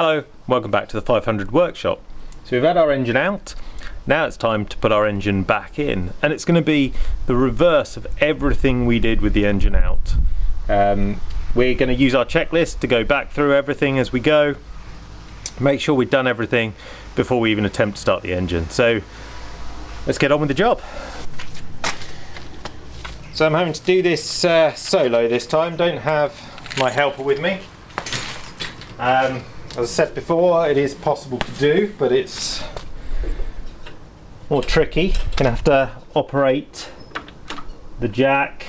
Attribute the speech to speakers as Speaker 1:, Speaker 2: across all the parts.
Speaker 1: Hello, welcome back to the 500 workshop. So we've had our engine out, now it's time to put our engine back in, and it's going to be the reverse of everything we did with the engine out. We're going to use our checklist to go back through everything as we go, make sure we've done everything before we even attempt to start the engine. So let's get on with the job. So I'm having to do this solo this time, don't have my helper with me. As I said before, it is possible to do, but it's more tricky. You're going to have to operate the jack,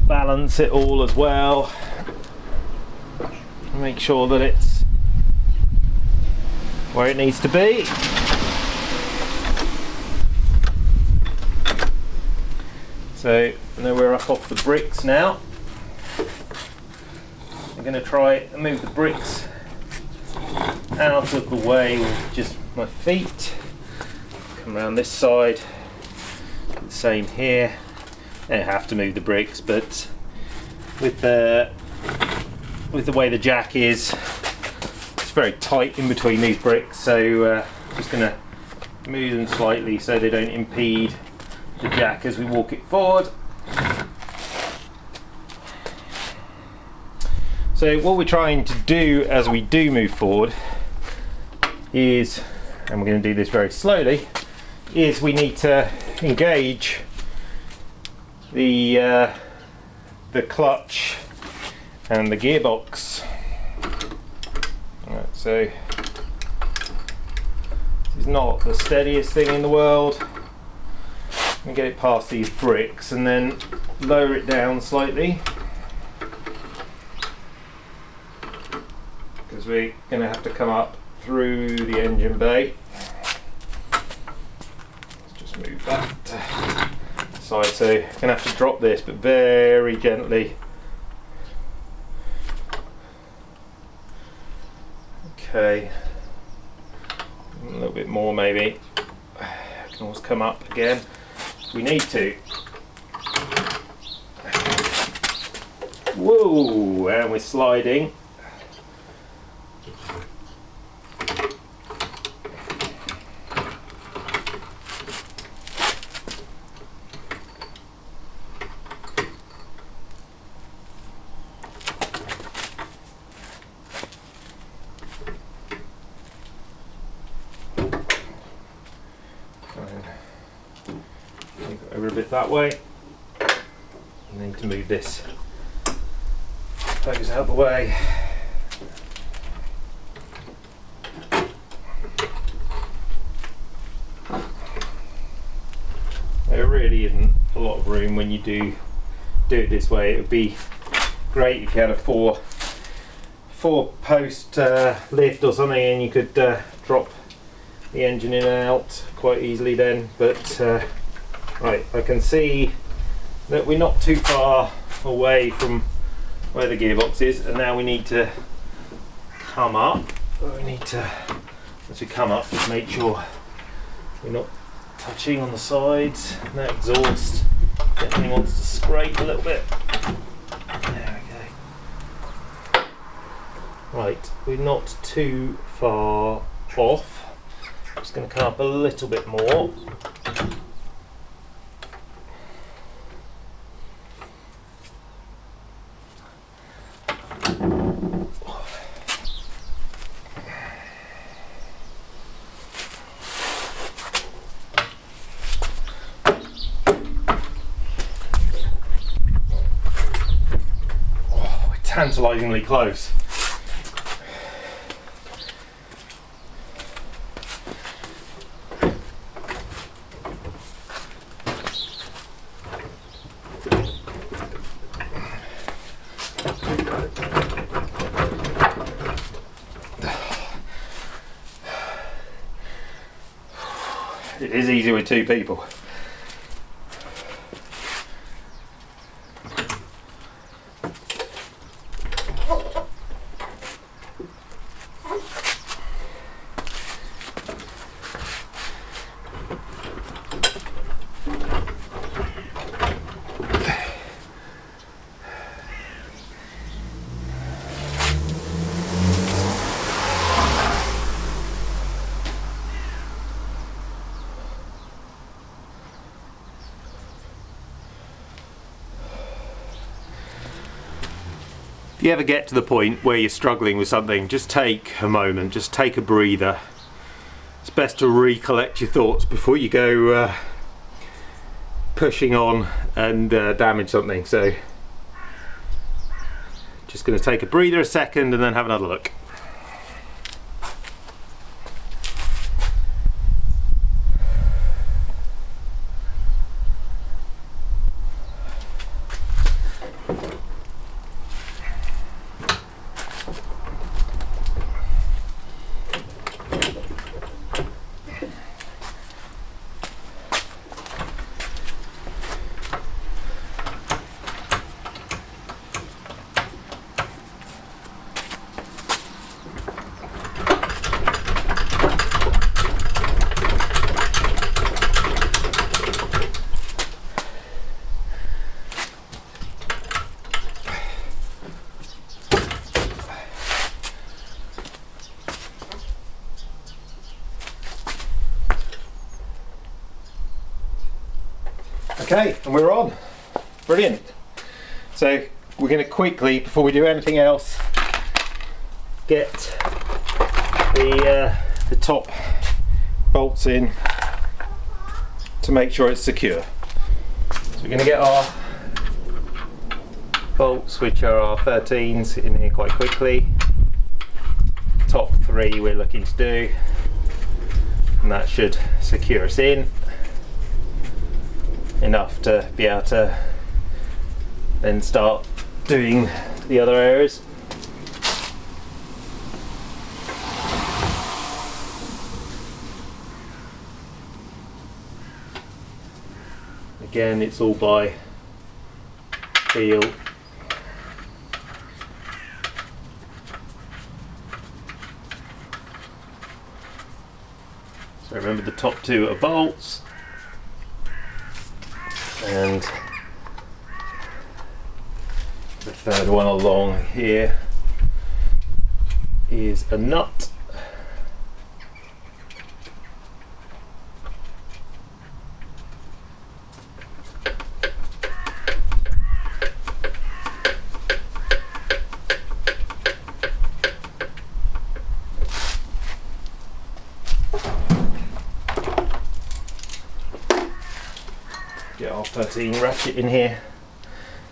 Speaker 1: balance it all as well, make sure that it's where it needs to be. So I know we're up off the bricks now. I'm going to try and move the bricks out of the way with just my feet. Come around this side, the same here. I don't have to move the bricks, but with the way the jack is, it's very tight in between these bricks, so just going to move them slightly so they don't impede the jack as we walk it forward. So what we're trying to do as we do move forward is, and we're going to do this very slowly, is we need to engage the clutch and the gearbox. Right, so this is not the steadiest thing in the world. And get it past these bricks and then lower it down slightly, because we're going to have to come up through the engine bay. Let's just move that side, so I'm going to have to drop this, but very gently. Okay, a little bit more maybe. Can always come up again if we need to. Whoa, and we're sliding. Over a bit that way. I need to move this hose out of the way. There really isn't a lot of room when you do it this way. It would be great if you had a four post lift or something and you could drop the engine in and out quite easily then, but right, I can see that we're not too far away from where the gearbox is, and now we need to come up. We need to, as we come up, just make sure we're not touching on the sides. That exhaust definitely wants to scrape a little bit. There we go. Right, we're not too far off. Just going to come up a little bit more. Tantalisingly close. It is easy with two people. If you ever get to the point where you're struggling with something, just take a moment, just take a breather. It's best to recollect your thoughts before you go pushing on and damage something. So just going to take a breather a second and then have another look. Okay, and we're on. Brilliant. So we're going to quickly, before we do anything else, get the top bolts in to make sure it's secure. So we're going to get our bolts, which are our 13s, in here quite quickly. Top 3 we're looking to do, and that should secure us in enough to be able to then start doing the other areas. Again, it's all by feel. So remember, the top 2 are bolts, and the third one along here is a nut. Get our 13 ratchet in here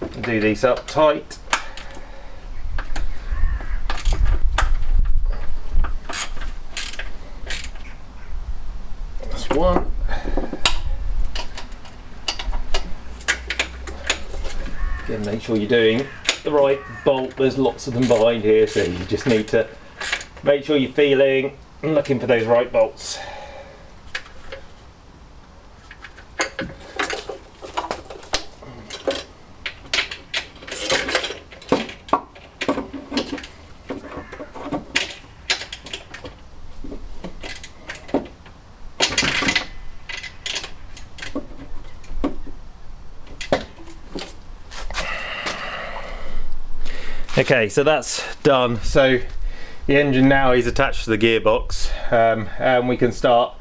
Speaker 1: and do these up tight. That's one. Again, make sure you're doing the right bolt. There's lots of them behind here, so you just need to make sure you're feeling and looking for those right bolts. Okay, so that's done. So the engine now is attached to the gearbox, and we can start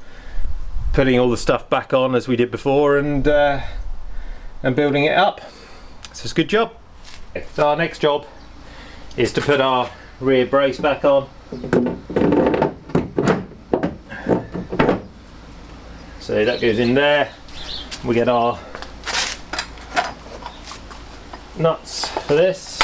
Speaker 1: putting all the stuff back on as we did before, and building it up. So it's a good job. So our next job is to put our rear brace back on. So that goes in there. We get our nuts for this.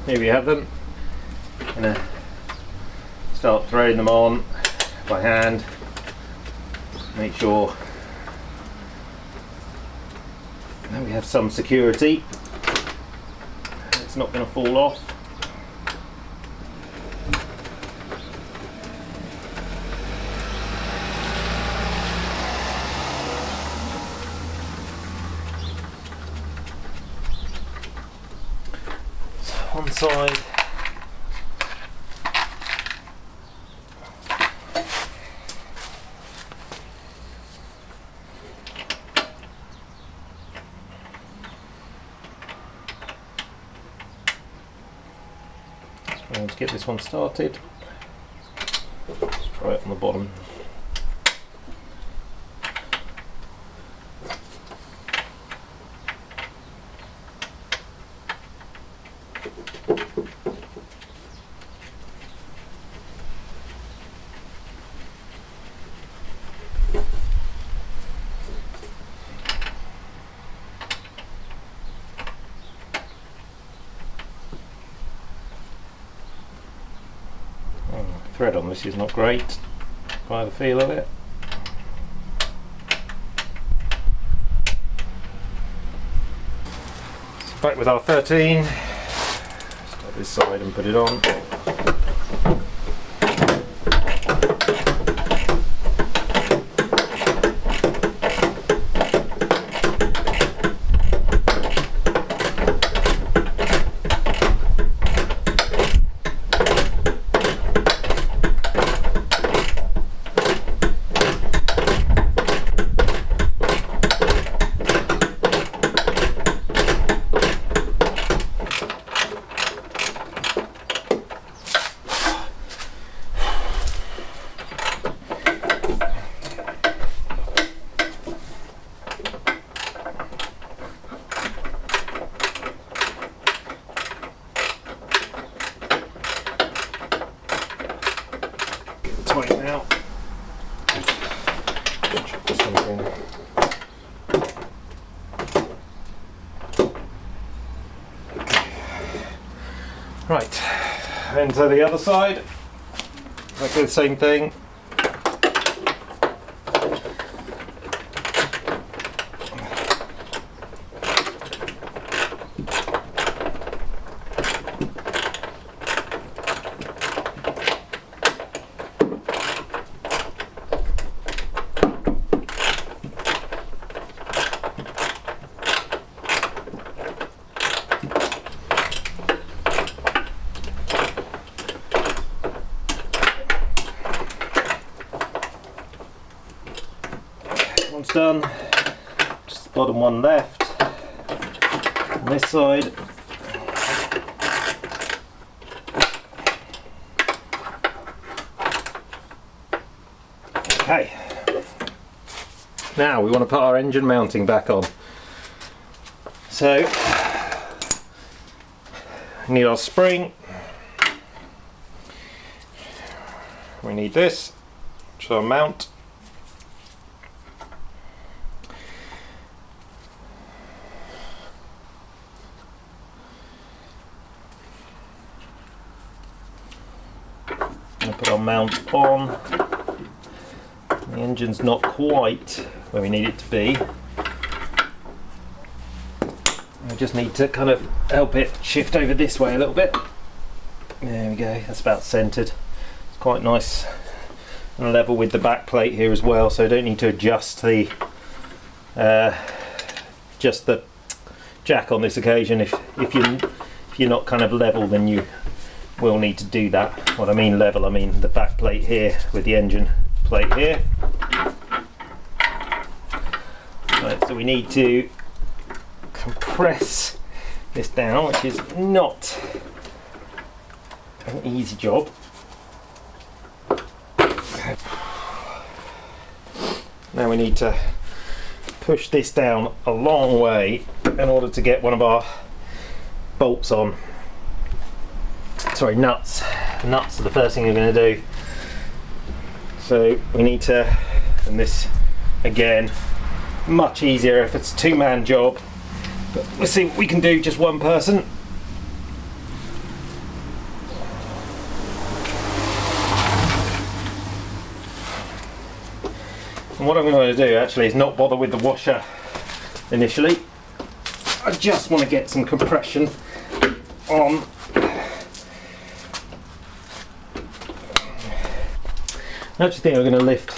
Speaker 1: Here we have them. I'm going to start throwing them on by hand. Make sure that we have some security. It's not going to fall off. one side. Let's get this one started. Let's try it on the bottom. Thread on this is not great by the feel of it. So back with our 13. Start this side and put it on. Tighten out. Chuck this one in. Right, and to the other side, exactly the same thing. One's done, just the bottom one left on this side. Okay, now we want to put our engine mounting back on. So we need our spring, we need this, which is our mount. Put our mount on. The engine's not quite where we need it to be. I just need to kind of help it shift over this way a little bit. There we go, that's about centered. It's quite nice and level with the back plate here as well, so I don't need to adjust the just the jack on this occasion. If you're not kind of level, then you will need to do that. What I mean level, I mean the back plate here with the engine plate here. Right, so we need to compress this down, which is not an easy job. Now we need to push this down a long way in order to get one of our bolts on. Sorry, nuts. Nuts are the first thing we're going to do. So we need to, and this again, much easier if it's a two-man job, but we'll see what we can do, just one person. And what I'm going to do actually is not bother with the washer initially. I just want to get some compression on. I actually think I'm going to lift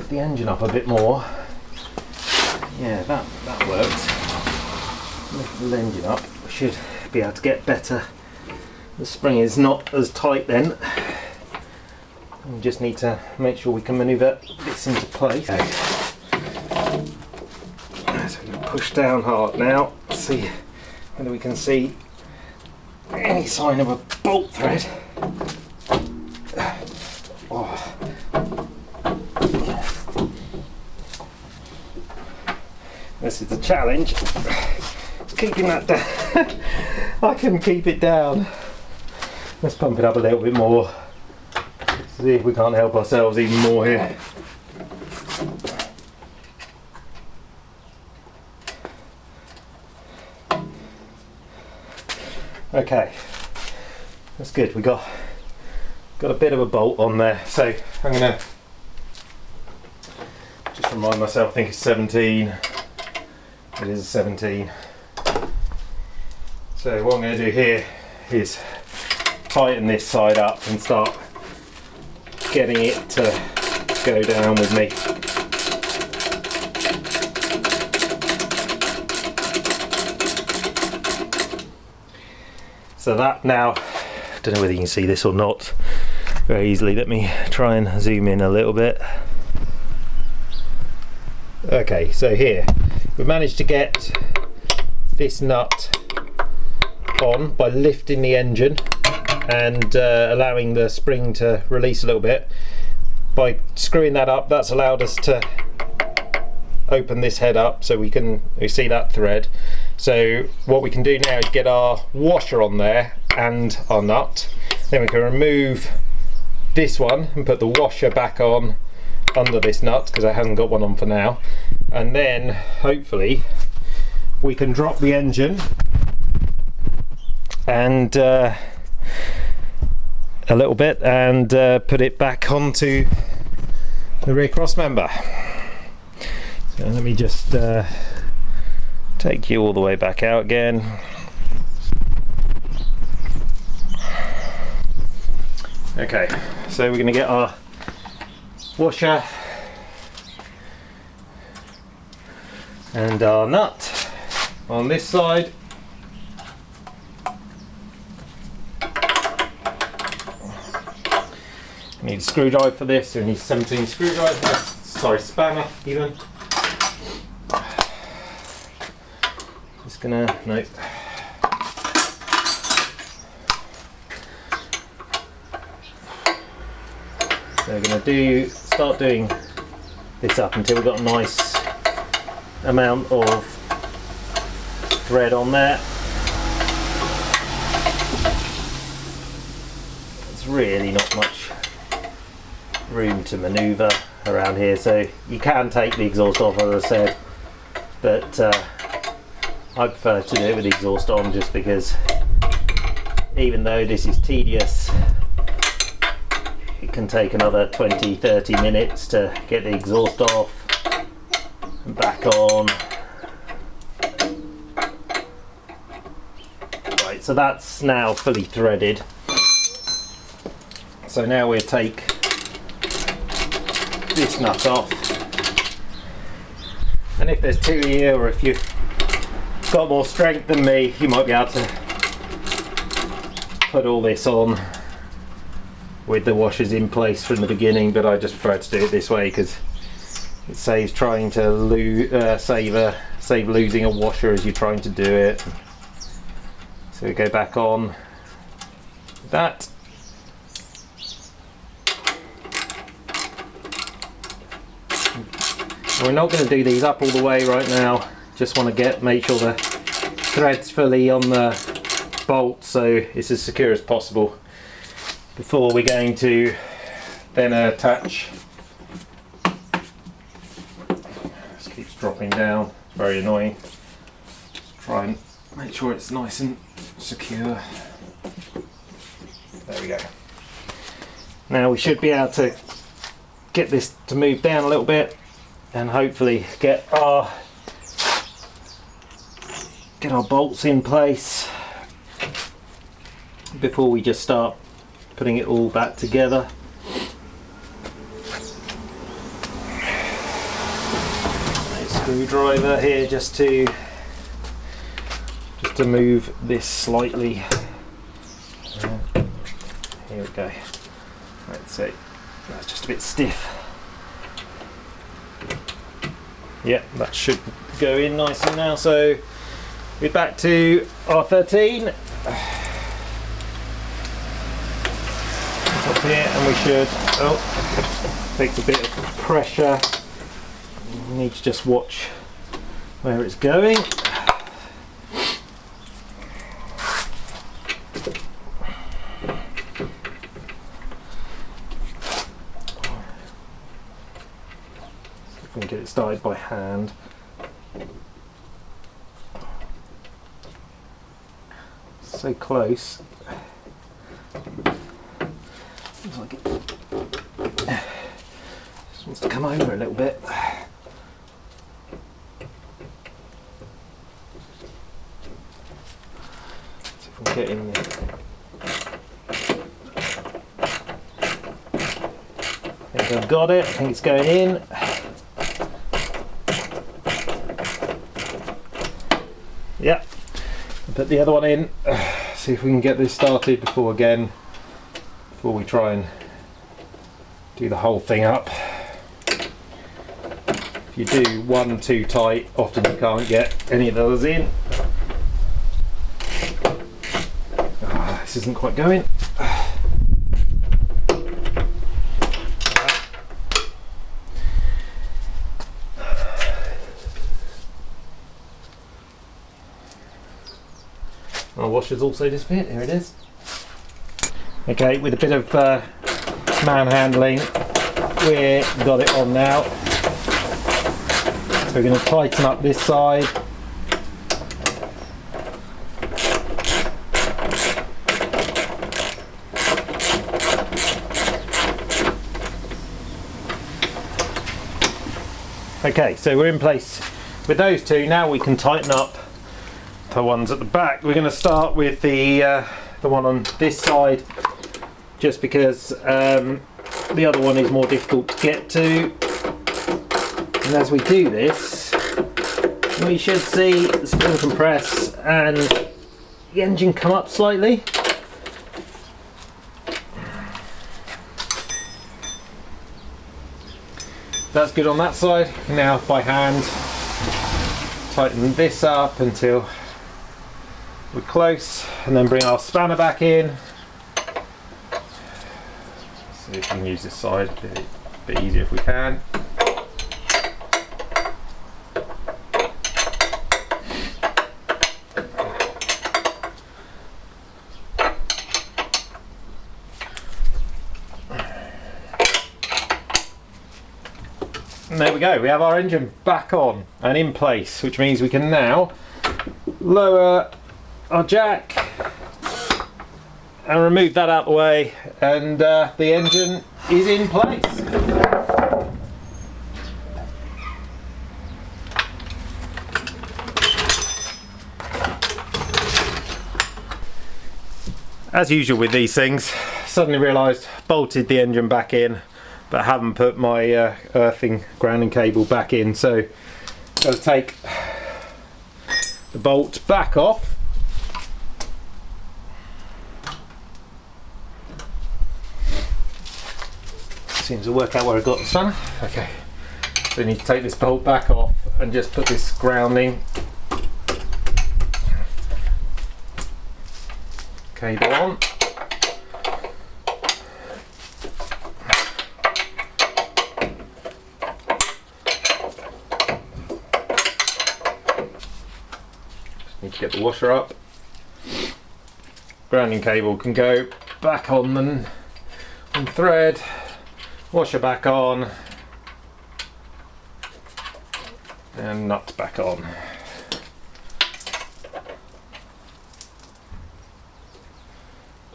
Speaker 1: the engine up a bit more. Yeah, that works. Lift the engine up. should be able to get better. The spring is not as tight then. We just need to make sure we can manoeuvre this into place. Okay. So I'm going to push down hard now, see whether we can see any sign of a bolt thread. Oh. This is the challenge, keeping that down. I can keep it down. Let's pump it up a little bit more. See if we can't help ourselves even more here. Okay, that's good. We got a bit of a bolt on there, so I'm gonna just remind myself. I think it's 17. It is a 17. So what I'm going to do here is tighten this side up and start getting it to go down with me. So that now, I don't know whether you can see this or not very easily. Let me try and zoom in a little bit. Okay, so here we've managed to get this nut on by lifting the engine and allowing the spring to release a little bit. By screwing that up, that's allowed us to open this head up so we see that thread. So what we can do now is get our washer on there and our nut. Then we can remove this one and put the washer back on under this nut, because I haven't got one on for now, and then hopefully we can drop the engine and a little bit and put it back onto the rear cross member. So let me just take you all the way back out again. Okay, so we're going to get our washer and our nut on this side. I need a screwdriver for this, so I need 17 screwdrivers, sorry, spanner even. Just gonna, nope. So we're going to start doing this up until we've got a nice amount of thread on there. There's really not much room to manoeuvre around here, so you can take the exhaust off, as I said, but I prefer to do it with the exhaust on, just because even though this is tedious, it can take another 20-30 minutes to get the exhaust off and back on. Right, so that's now fully threaded. So now we'll take this nut off, and if there's two here, or if you've got more strength than me, you might be able to put all this on with the washers in place from the beginning, but I just prefer to do it this way because it saves trying to save losing a washer as you're trying to do it. So we go back on that. We're not going to do these up all the way right now, just want to make sure the thread's fully on the bolt so it's as secure as possible before we're going to then attach. This keeps dropping down, very annoying. Just try and make sure it's nice and secure. There we go. Now we should be able to get this to move down a little bit and hopefully get our bolts in place before we just start putting it all back together. A screwdriver here just to have to move this slightly. Here we go. Right, so that's just a bit stiff. Yeah, that should go in nicely now. So we're back to R13. Up here, and we should, takes a bit of pressure. You need to just watch where it's going. We can get it started by hand. So close. Looks like it just wants to come over a little bit. See if we can get in there. I think I've got it. I think it's going in. Yep. Put the other one in. See if we can get this started before we try and do the whole thing up. If you do one too tight, often you can't get any of those in. This isn't quite going. Our washer's also disappeared. Here it is. Okay, with a bit of manhandling, we've got it on now. So we're going to tighten up this side. Okay, so we're in place with those two. Now we can tighten up the ones at the back. We're going to start with the one on this side, just because the other one is more difficult to get to. And as we do this, we should see the spring compress and the engine come up slightly. That's good on that side. Now by hand tighten this up until we're close, and then bring our spanner back in. See if we can use this side a bit easier if we can. And there we go, we have our engine back on and in place, which means we can now lower our jack and remove that out of the way, and the engine is in place. As usual with these things, suddenly realised bolted the engine back in, but haven't put my earthing grounding cable back in, so got to take the bolt back off. Seems to work out where I got the spanner. Okay, so we need to take this bolt back off and just put this grounding cable on. Need to get the washer up. Grounding cable can go back on the thread. Washer back on, and nut back on.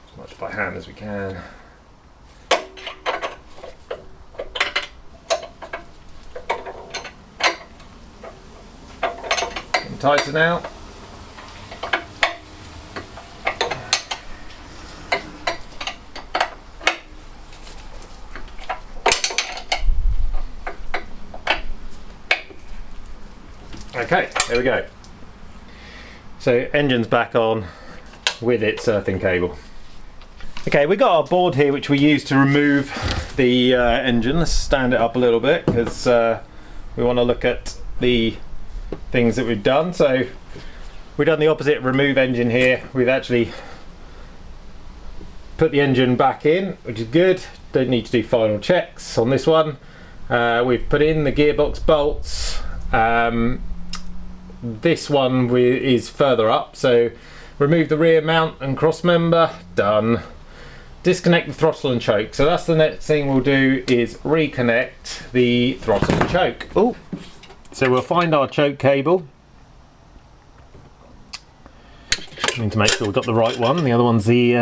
Speaker 1: As much by hand as we can. And tighten out. Okay, there we go. So engine's back on with its earthing cable. Okay, we got our board here which we use to remove the engine. Let's stand it up a little bit because we want to look at the things that we've done. So we've done the opposite, remove engine here. We've actually put the engine back in, which is good. Don't need to do final checks on this one. We've put in the gearbox bolts. This one is further up, so remove the rear mount and cross member, done. Disconnect the throttle and choke. So that's the next thing we'll do, is reconnect the throttle and choke. Oh, so we'll find our choke cable. I need to make sure we've got the right one. The other one's the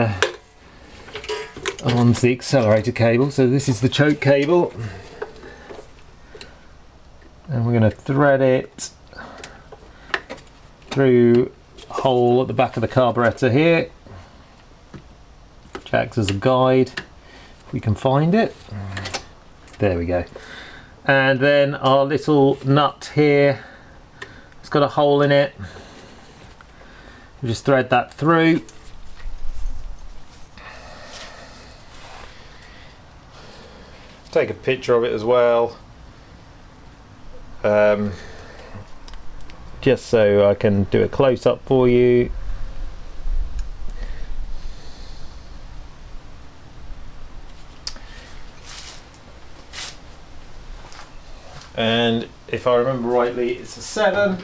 Speaker 1: accelerator cable. So this is the choke cable, and we're going to thread it through a hole at the back of the carburetor here, which acts as a guide if we can find it. There we go. And then our little nut here, it's got a hole in it. We just thread that through. Take a picture of it as well, just so I can do a close-up for you. And if I remember rightly, it's a 7.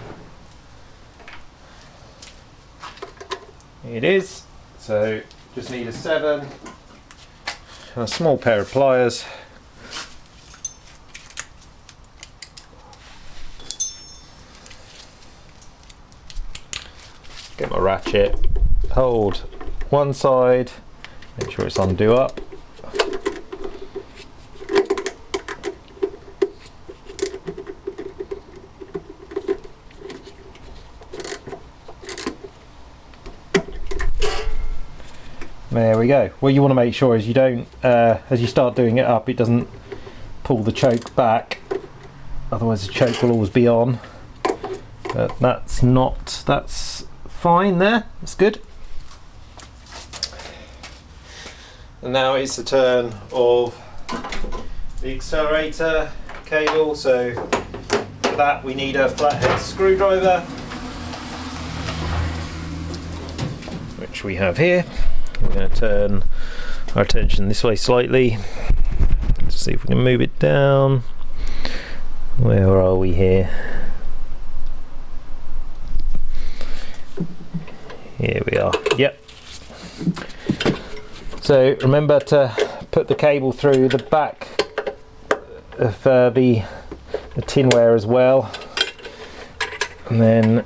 Speaker 1: It is. So just need a 7 and a small pair of pliers. Get my ratchet, hold one side, make sure it's undo up. There we go. What you want to make sure is you don't, as you start doing it up, it doesn't pull the choke back, otherwise the choke will always be on. But that's fine there, that's good. And now it's the turn of the accelerator cable. So for that we need a flathead screwdriver, which we have here. We're going to turn our attention this way slightly. Let's see if we can move it down. Where are we here? Here we are. Yep. So remember to put the cable through the back of the tinware as well, and then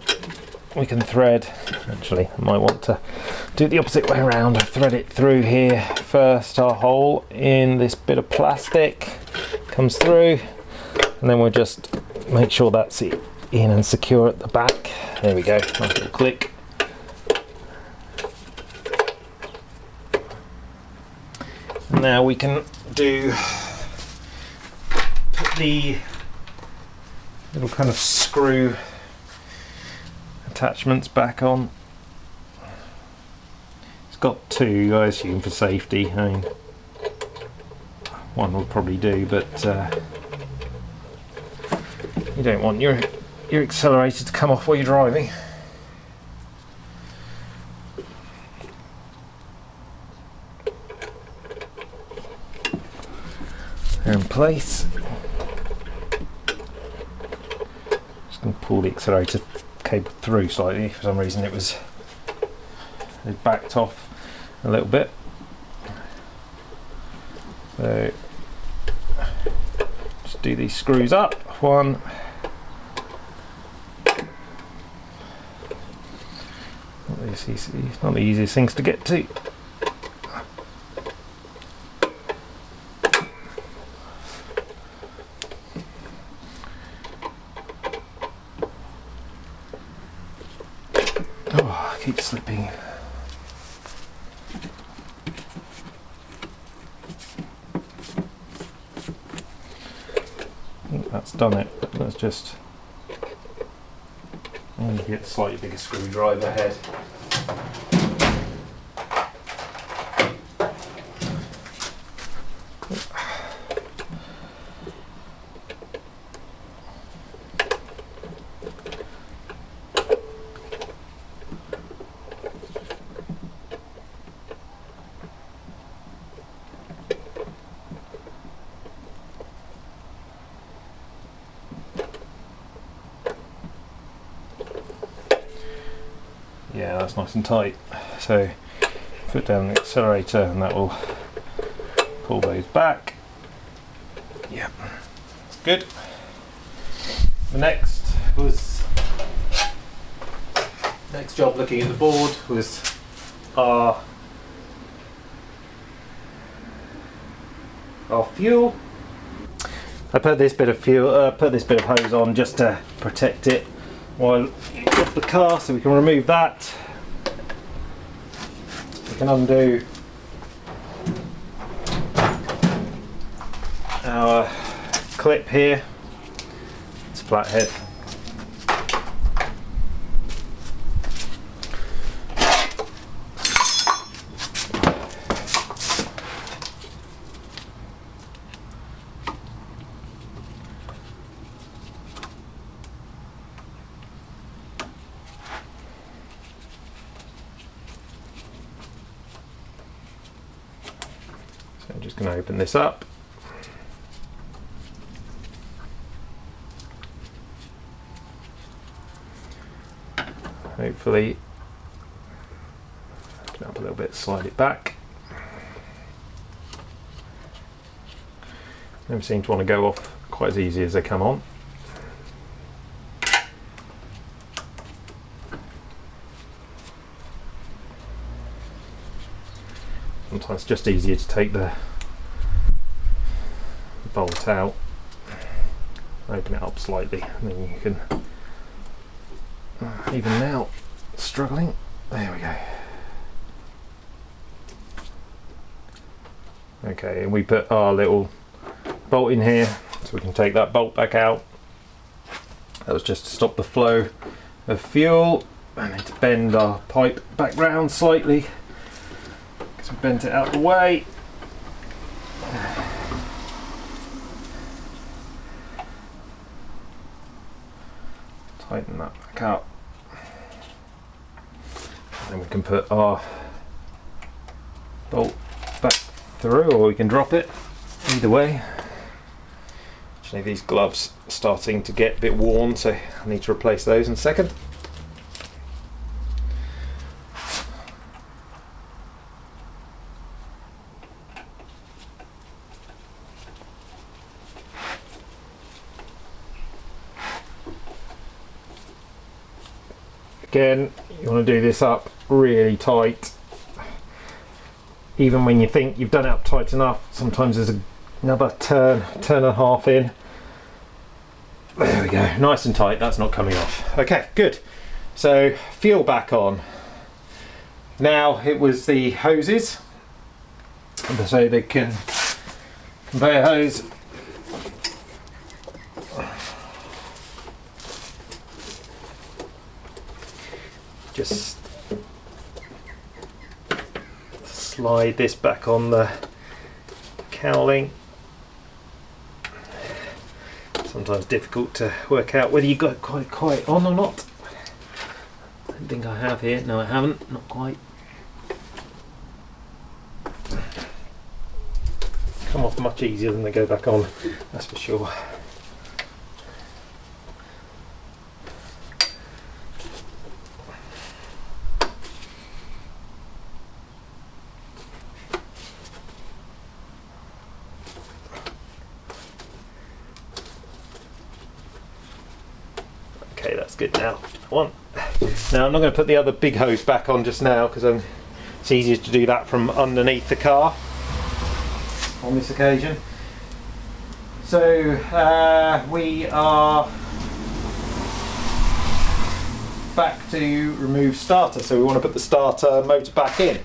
Speaker 1: we can thread. Actually, I might want to do it the opposite way around. Thread it through here first. Our hole in this bit of plastic comes through, and then we'll just make sure that's it in and secure at the back. There we go. Nice little click. Now we can put the little kind of screw attachments back on. It's got 2, I assume, for safety. I mean, one will probably do, but you don't want your accelerator to come off while you're driving. They're in place. Just going to pull the accelerator cable through slightly. For some reason it backed off a little bit. So just do these screws up. One. Not the easiest things to get to. Oh, I keep slipping. I think that's done it. Let's just And you get a slightly bigger screwdriver head. Yeah, that's nice and tight. So put down the accelerator and that will pull those back. Yeah, that's good. The next job looking at the board was our fuel. I put this bit of hose on just to protect it while off the car, so we can remove that. We can undo our clip here. It's a flathead. So I'm just going to open this up. Hopefully, open it up a little bit, slide it back. Never seem to want to go off quite as easy as they come on. Sometimes it's just easier to take the bolt out, open it up slightly, and then you can, even now, struggling, there we go. Okay, and we put our little bolt in here, so we can take that bolt back out. That was just to stop the flow of fuel. I need to bend our pipe back round slightly, because we bent it out of the way. Tighten that back up. And then we can put our bolt back through, or we can drop it. Either way. Actually, these gloves are starting to get a bit worn, so I need to replace those in a second. Again, you want to do this up really tight. Even when you think you've done it up tight enough, sometimes there's another turn and a half in. There we go, nice and tight, that's not coming off. Okay, good. So, fuel back on. Now it was the hoses. So they can conveyor hose. Just slide this back on the cowling. Sometimes difficult to work out whether you got it quite on or not. I don't think I have here. No, I haven't. Not quite. Come off much easier than they go back on, that's for sure. Okay, that's good now. One. Now I'm not going to put the other big hose back on just now because it's easier to do that from underneath the car on this occasion. So we are back to remove starter. So we want to put the starter motor back in.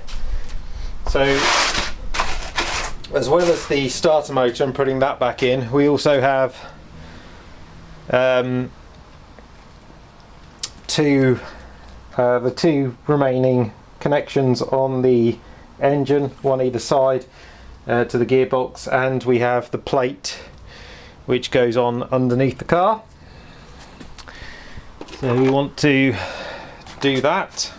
Speaker 1: So as well as the starter motor and putting that back in, to the two remaining connections on the engine, one either side, to the gearbox, and we have the plate which goes on underneath the car. So we want to do that.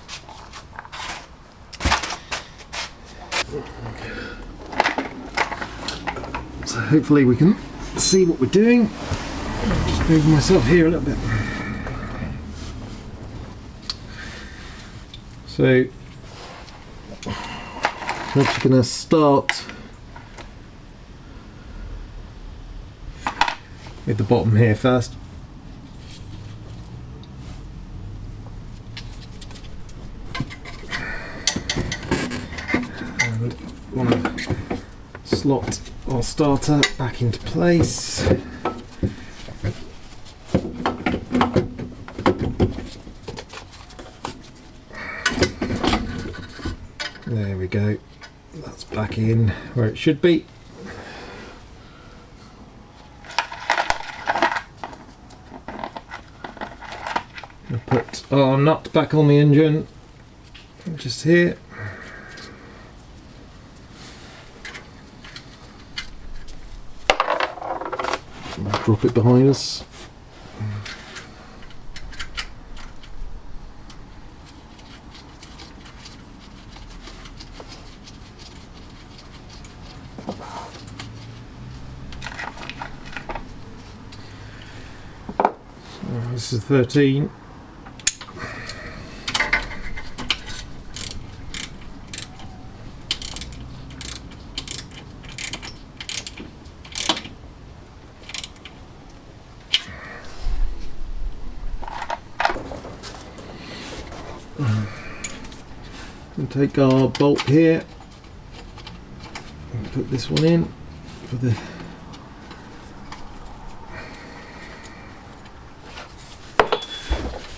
Speaker 1: So hopefully we can see what we're doing. Just move myself here a little bit. So I'm actually going to start with the bottom here first. And want to slot our starter back into place. There we go, that's back in where it should be. We'll put our nut back on the engine, just here. Drop it behind us. This is 13. And take our bolt here and put this one in for the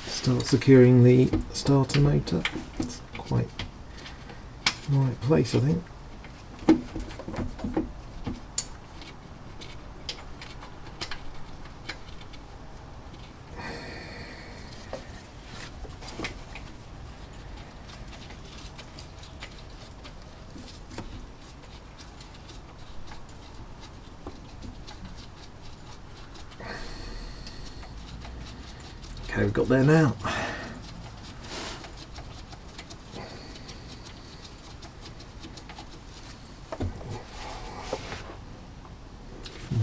Speaker 1: start securing the starter motor. It's quite in the right place, I think. Okay, we've got there now.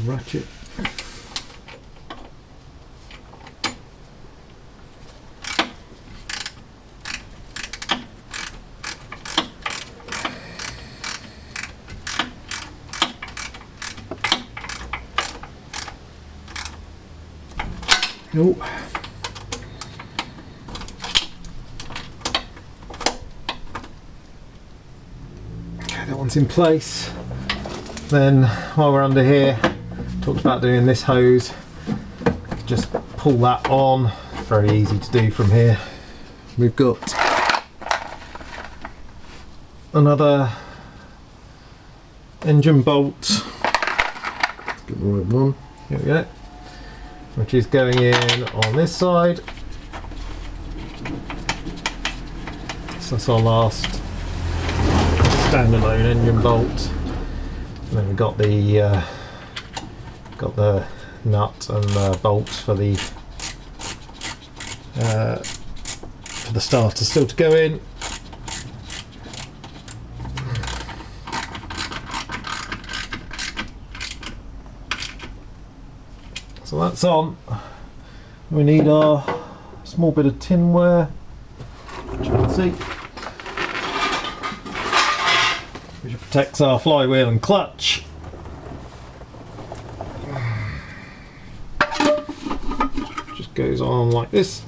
Speaker 1: Ratchet. Oh. That one's in place. Then while we're under here, talked about doing this hose, just pull that on. Very easy to do from here. We've got another engine bolt, get the right one, here we go, which is going in on this side. So that's our last standalone engine bolt, and then we've got the nut and the bolts for the starter still to go in. So that's on. We need our small bit of tinware, which you can see, which protects our flywheel and clutch. Just goes on like this.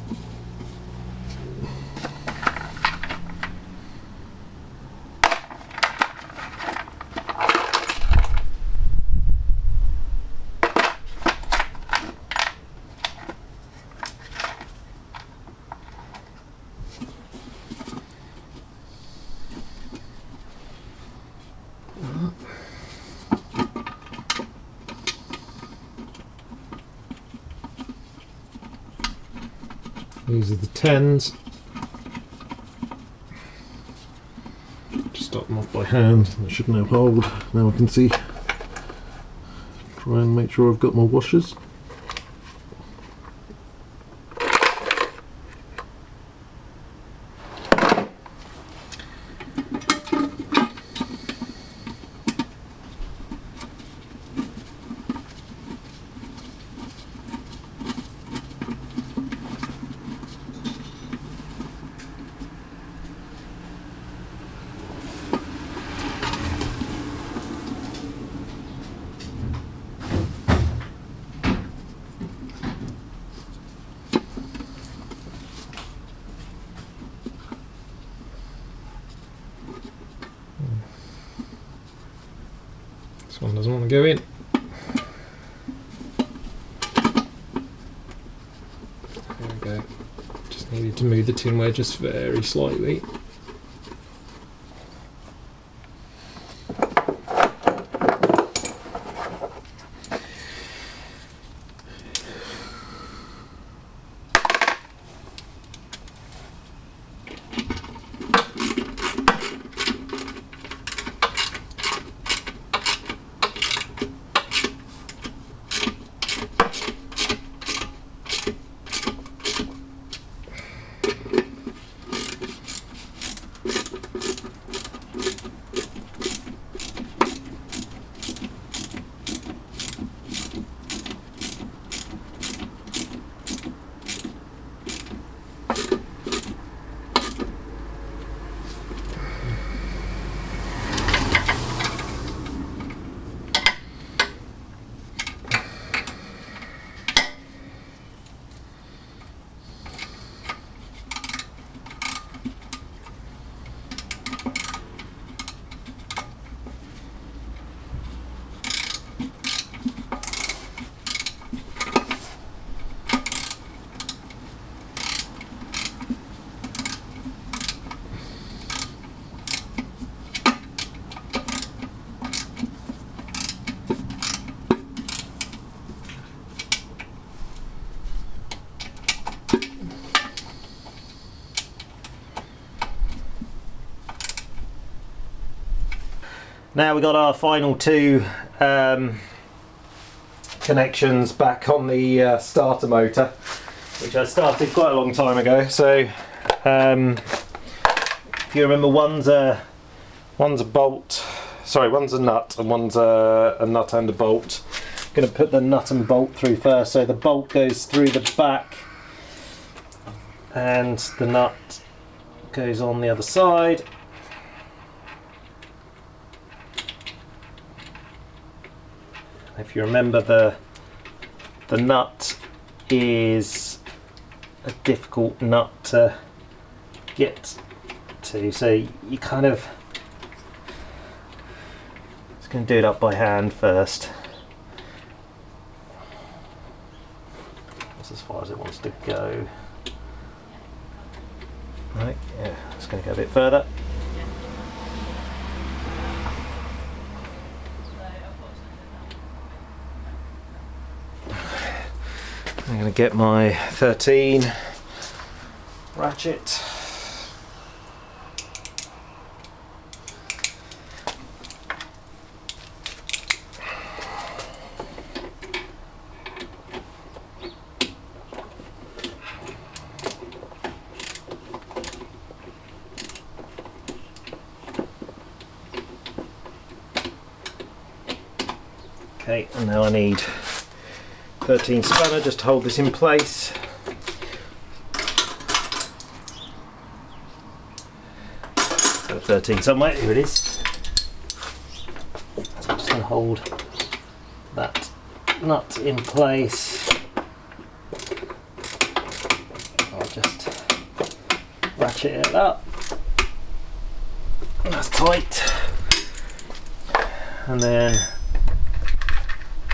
Speaker 1: These are the 10s. Just start them off by hand. They should now hold. Now I can see. Try and make sure I've got my washers. This one doesn't want to go in. There we go. Just needed to move the tin wedge just very slightly. Now we've got our final two connections back on the starter motor, which I started quite a long time ago. So if you remember, one's a bolt, sorry, one's a nut, and one's a nut and a bolt. I'm going to put the nut and bolt through first, so the bolt goes through the back and the nut goes on the other side. If you remember, the nut is a difficult nut to get to, so you kind of just going to do it up by hand first. That's as far as it wants to go. Right, yeah, it's going to go a bit further. I'm going to get my 13 ratchet. Okay, and now I need 13 spanner just to hold this in place. Got 13 somewhere, here it is. So I'm just going to hold that nut in place. I'll just ratchet it up. That's tight. And then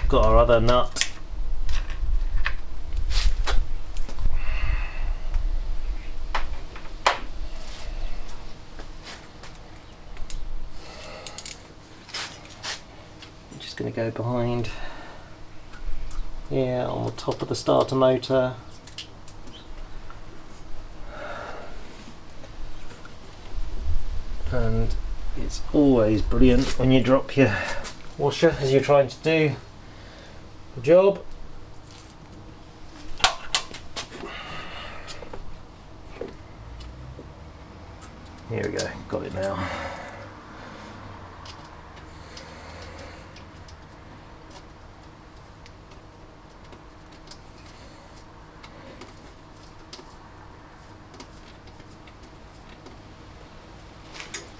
Speaker 1: got our other nut. Going to go behind here on the top of the starter motor. and it's always brilliant when you drop your washer as you're trying to do the job. Here we go, got it now.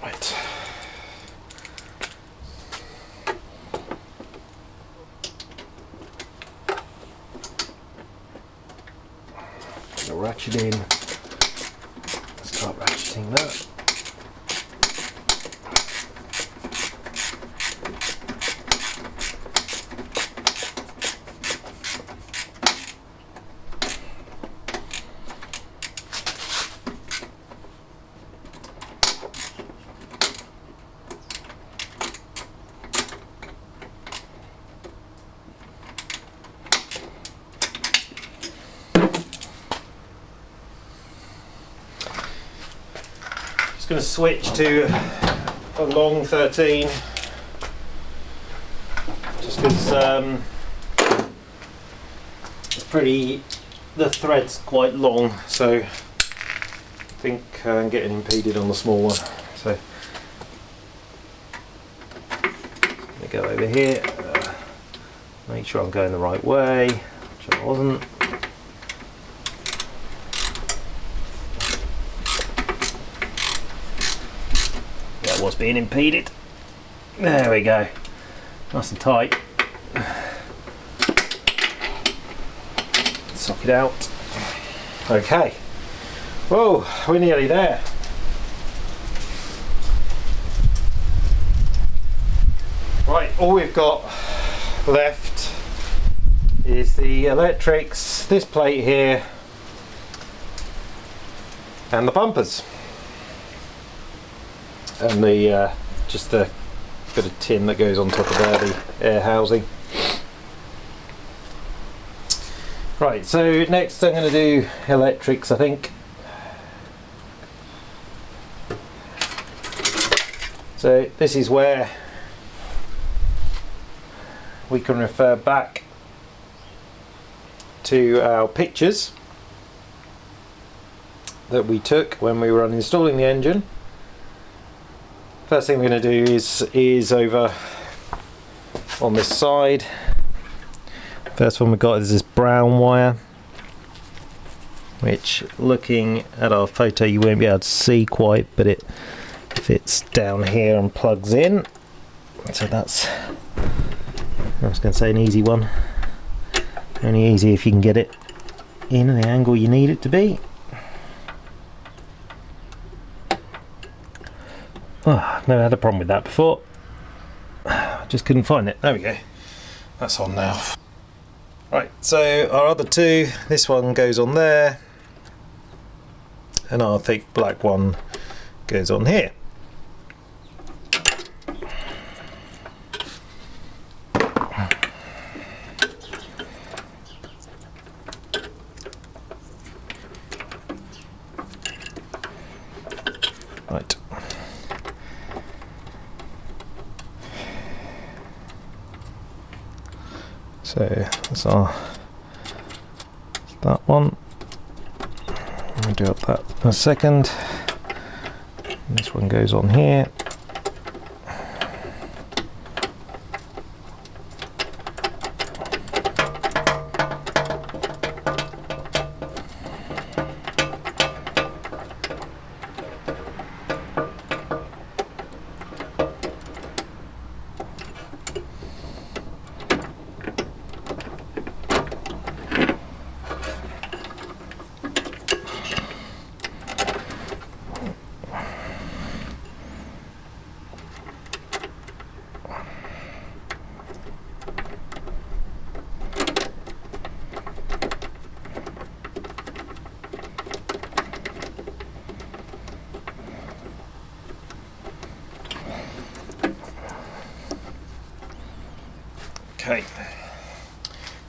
Speaker 1: Right. Put the ratchet in. Start ratcheting that. Going to switch to a long 13 just because it's the thread's quite long, so I think I'm getting impeded on the small one. So I'm going to go over here, make sure I'm going the right way, which I wasn't. Was being impeded. There we go. Nice and tight. Suck it out. Okay. Whoa, we're nearly there. Right, all we've got left is the electrics, this plate here, and the bumpers. And the just the bit of tin that goes on top of there, the air housing. Right, so next I'm going to do electrics, I think. So this is where we can refer back to our pictures that we took when we were uninstalling the engine. First thing we're going to do is over on this side. First one we've got is this brown wire, which looking at our photo you won't be able to see quite, but it fits down here and plugs in. So that's, I was going to say, an easy one. Only easy if you can get it in the angle you need it to be. Oh, I've never had a problem with that before. Just couldn't find it. There we go. That's on now. Right, so our other two, this one goes on there, and our thick black one goes on here. Right. So that's that one. I'll do up that in a second. And this one goes on here. Okay,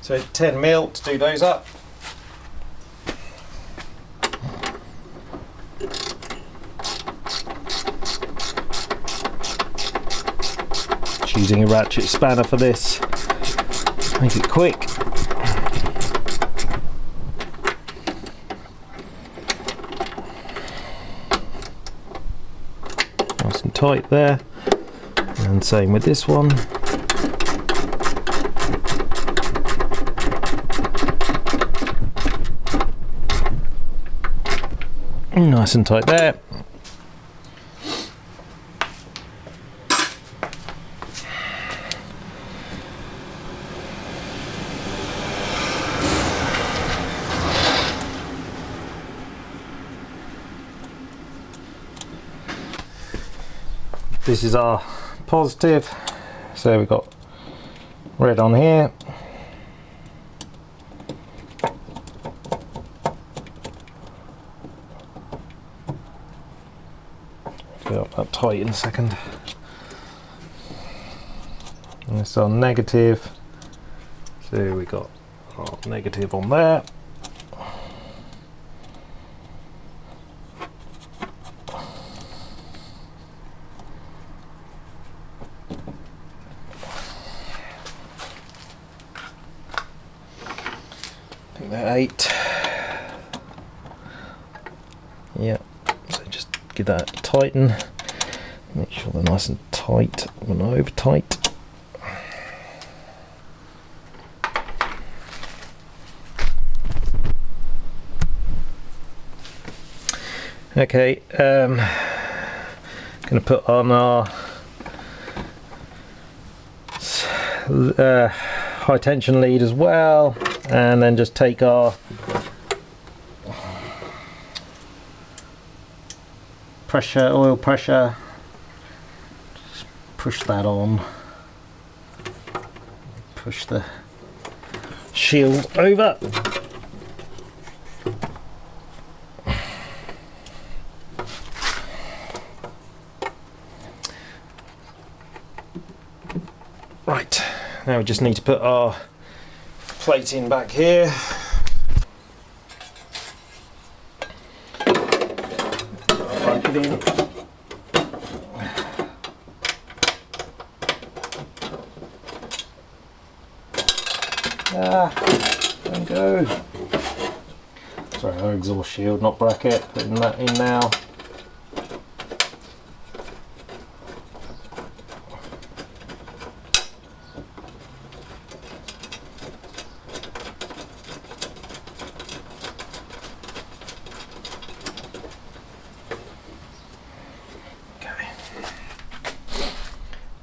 Speaker 1: so 10mm to do those up. using a ratchet spanner for this. Make it quick. Nice and tight there. And same with this one. Nice and tight there. This is our positive, so we've got red on here. Get up that tight in a second. And this is our negative, so we got our negative on there. I think they're 8. Yeah, so just give that a tighten. Make sure they're nice and tight, but not over tight. Okay, going to put on our high tension lead as well, and then just take our oil pressure, just push that on, push the shield over. Right, now we just need to put our plate in back here. Plug it in. There we go. Sorry, our exhaust shield, not bracket. Putting that in now.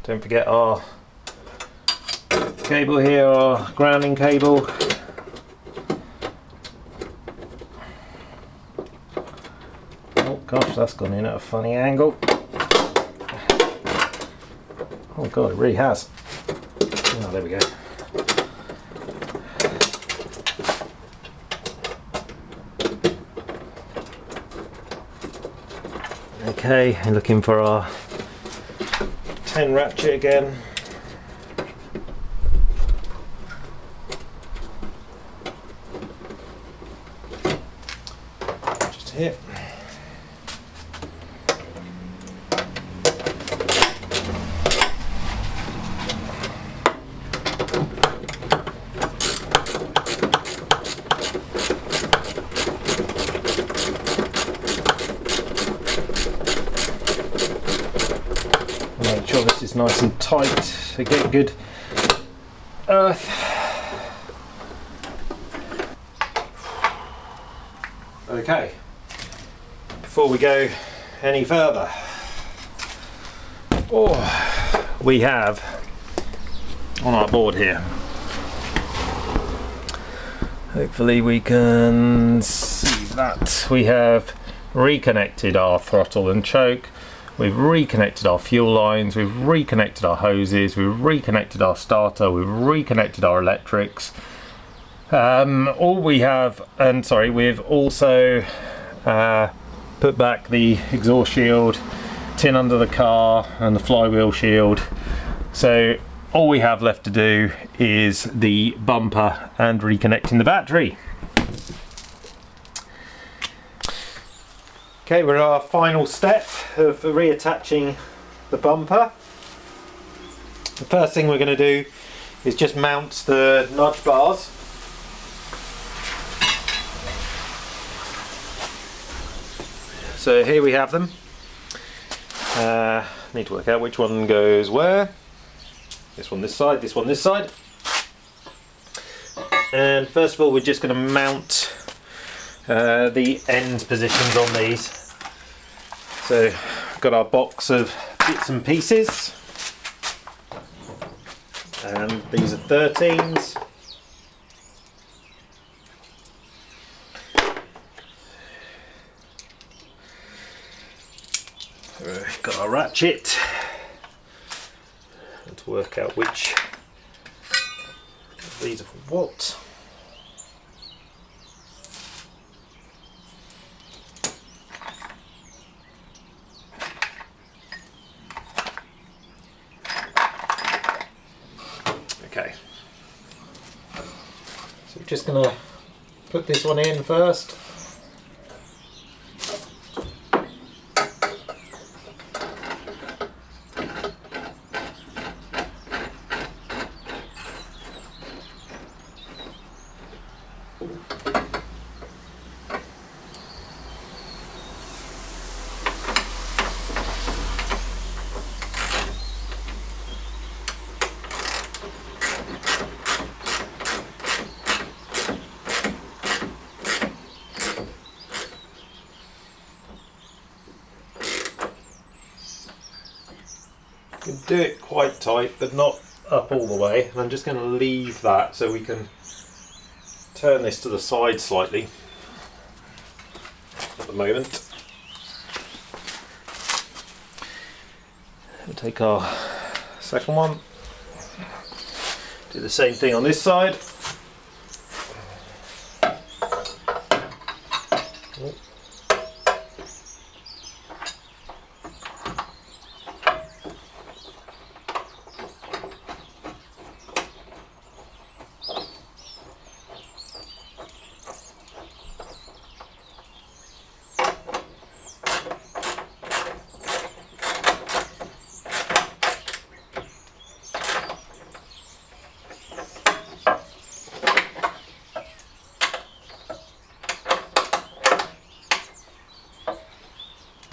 Speaker 1: Don't forget our cable here, our grounding cable. Oh gosh, that's gone in at a funny angle. Oh god, it really has. Oh, there we go. Okay, and looking for our 10 ratchet again. Just here. Make sure this is nice and tight to get good earth. Okay, before we go any further, we have on our board here, hopefully we can see that, we have reconnected our throttle and choke. We've reconnected our fuel lines, we've reconnected our hoses, we've reconnected our starter, we've reconnected our electrics. All we have, and sorry, we've also put back the exhaust shield, tin under the car, and the flywheel shield. So all we have left to do is the bumper and reconnecting the battery. Okay, we're at our final step of reattaching the bumper. The first thing we're going to do is just mount the nudge bars. So here we have them. Need to work out which one goes where. This one this side, this one this side. And first of all we're just going to mount the end positions on these. So we've got our box of bits and pieces. And these are 13s. We've got our ratchet. And to work out which of these are for what. Okay. So we're just going to put this one in first. You can do it quite tight, but not up all the way. And I'm just going to leave that so we can turn this to the side slightly at the moment. We'll take our second one, do the same thing on this side.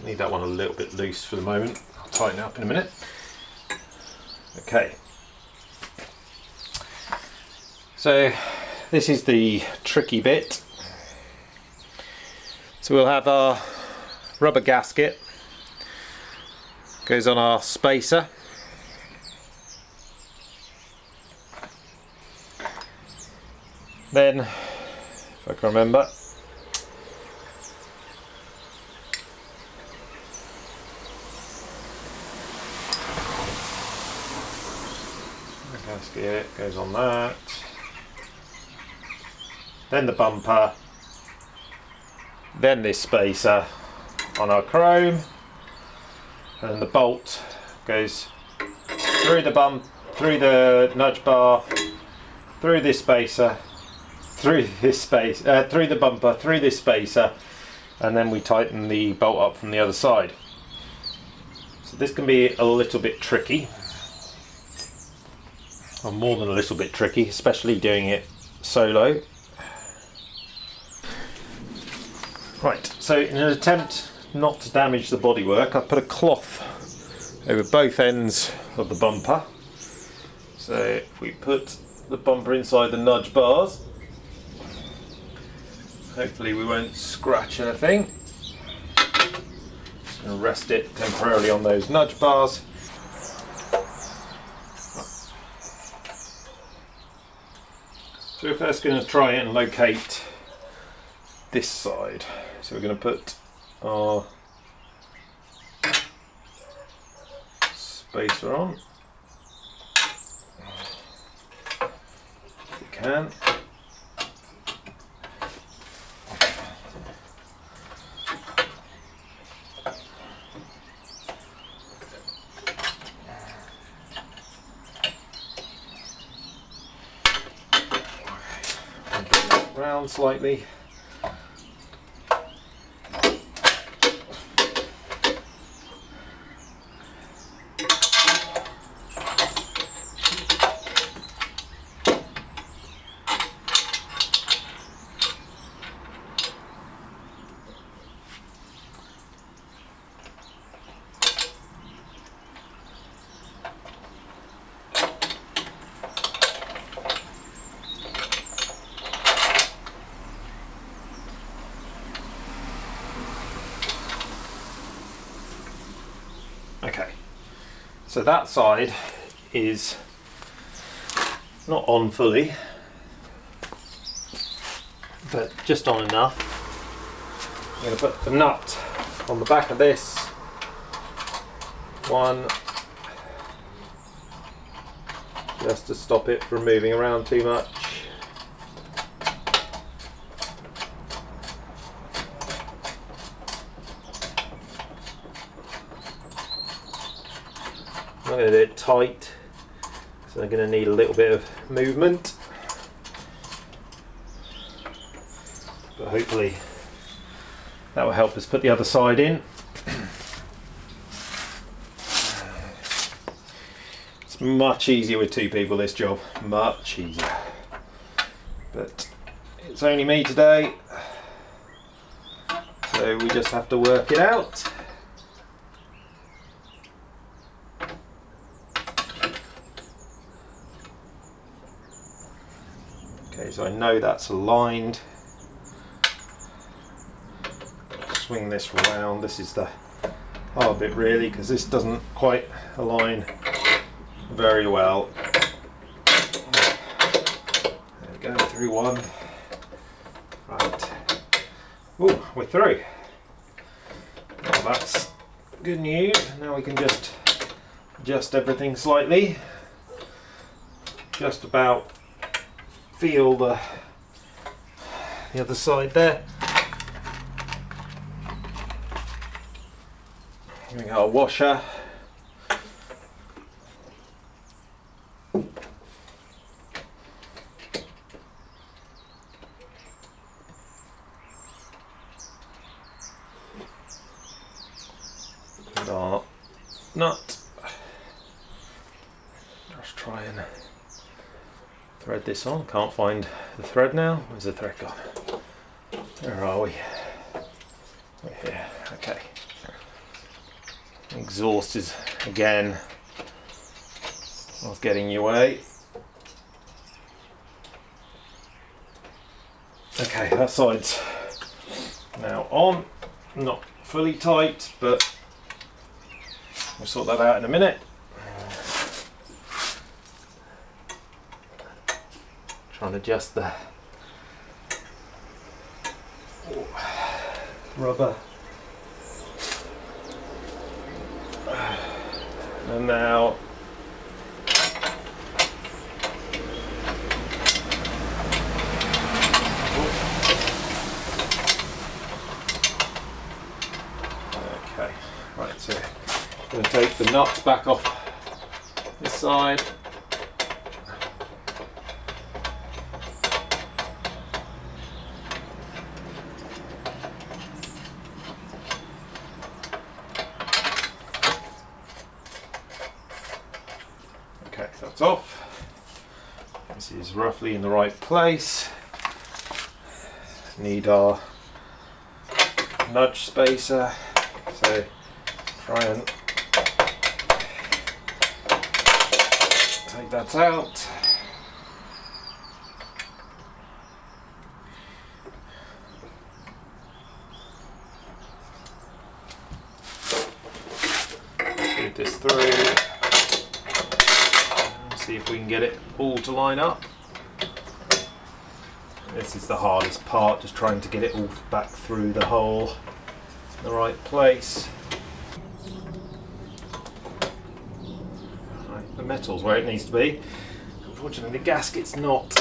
Speaker 1: Need that one a little bit loose for the moment. I'll tighten it up in a minute. Okay. So this is the tricky bit. So we'll have our rubber gasket. Goes on our spacer. Then, if I can remember, gasket goes on that, then the bumper, then this spacer on our chrome, and the bolt goes through the nudge bar, through this spacer, through the bumper, through this spacer, and then we tighten the bolt up from the other side. So this can be a little bit tricky. Or more than a little bit tricky, especially doing it solo. Right, so in an attempt not to damage the bodywork, I've put a cloth over both ends of the bumper. So if we put the bumper inside the nudge bars, hopefully we won't scratch anything. Just going to rest it temporarily on those nudge bars. So we're first going to try and locate this side. So we're going to put our spacer on. If we can. Round slightly. So that side is not on fully, but just on enough. I'm going to put the nut on the back of this one, just to stop it from moving around too much. I'm going to do it tight, so I'm going to need a little bit of movement, but hopefully that will help us put the other side in. It's much easier with two people, this job, much easier, but it's only me today, so we just have to work it out. Okay, so I know that's aligned. Swing this round. This is the hard bit really, because this doesn't quite align very well. There we go, through one. Right. Oh, we're through. Well, that's good news. Now we can just adjust everything slightly. Just about feel the other side there. Here we got our washer. And our nut. Just try and thread this on. Can't find the thread now. Where's the thread gone? Where are we? We're here. Okay. Exhaust is again was getting your way. Okay, that side's now on. Not fully tight, but we'll sort that out in a minute. Trying to adjust the rubber. And now okay, right, so I'm going to take the nuts back off this side. Okay, so that's off. This is roughly in the right place. Need our nudge spacer, so try and take that out. Feed this through. See if we can get it all to line up. This is the hardest part, just trying to get it all back through the hole in the right place. Right, the metal's where it needs to be. Unfortunately the gasket's not.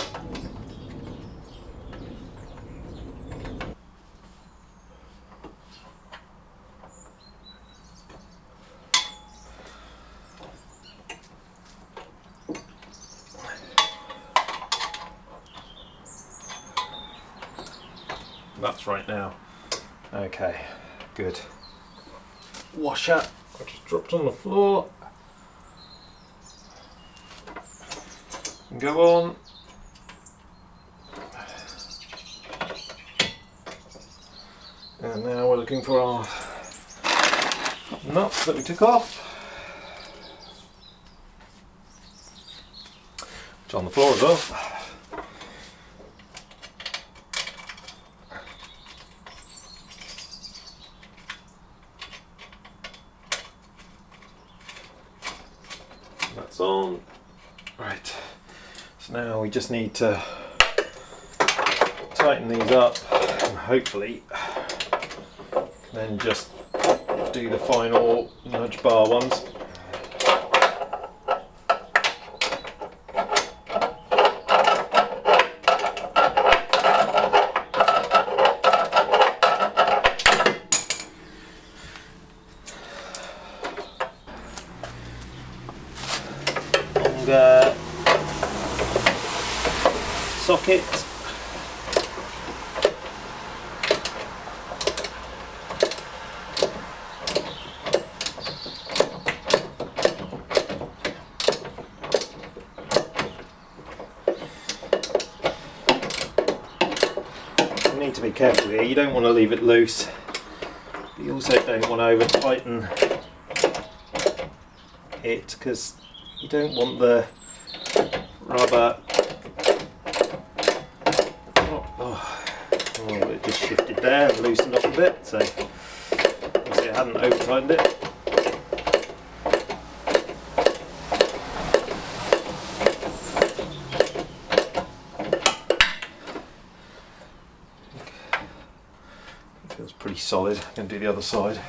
Speaker 1: That's right now. Okay, good. Washer, I just dropped on the floor. Go on. And now we're looking for our nuts that we took off. Which are on the floor as well. That's on. Right, so now we just need to tighten these up and hopefully then just do the final nudge bar ones. Longer socket. You need to be careful here, you don't want to leave it loose, but you also don't want to over tighten it because you don't want the rubber. Oh, it just shifted there and loosened up a bit, so obviously I hadn't over tightened it. It feels pretty solid. I can do the other side.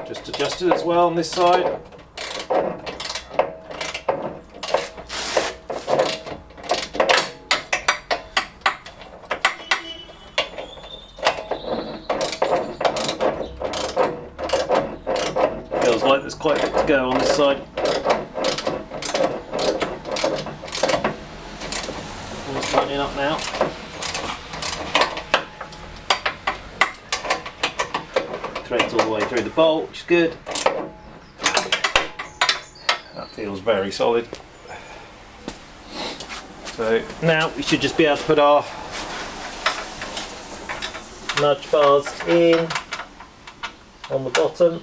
Speaker 1: Just adjusted as well on this side. Feels like there's quite a bit to go on this side. Almost tightening up now. Threads all the way through the bolt, which is good. That feels very solid. So now we should just be able to put our nudge bars in on the bottom.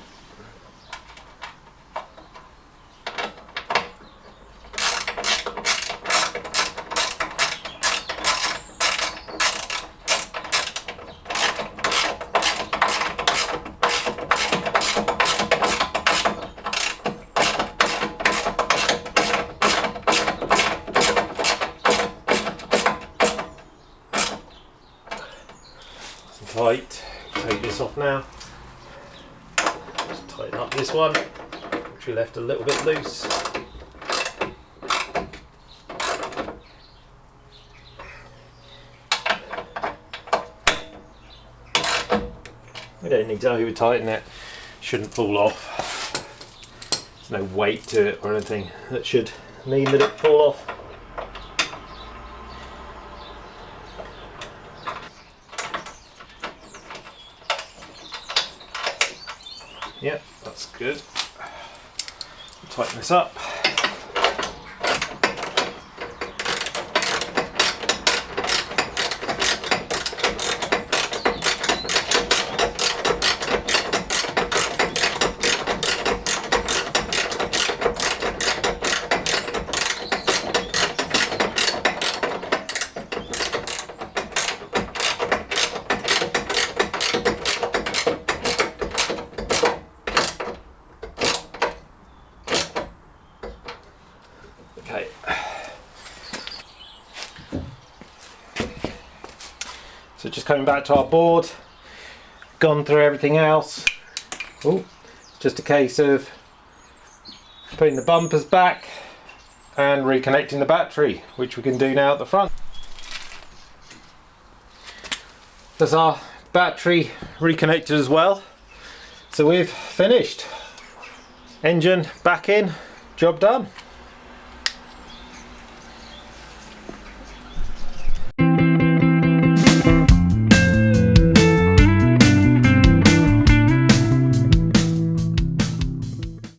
Speaker 1: Tight. Take this off now. Just tighten up this one, which we left a little bit loose. We don't need to over tighten it. Shouldn't fall off. There's no weight to it or anything that should mean that it fall off. Yep, that's good. Tighten this up. Okay. So just coming back to our board, gone through everything else. Oh, just a case of putting the bumpers back and reconnecting the battery, which we can do now at the front. There's our battery reconnected as well. So we've finished. Engine back in, job done.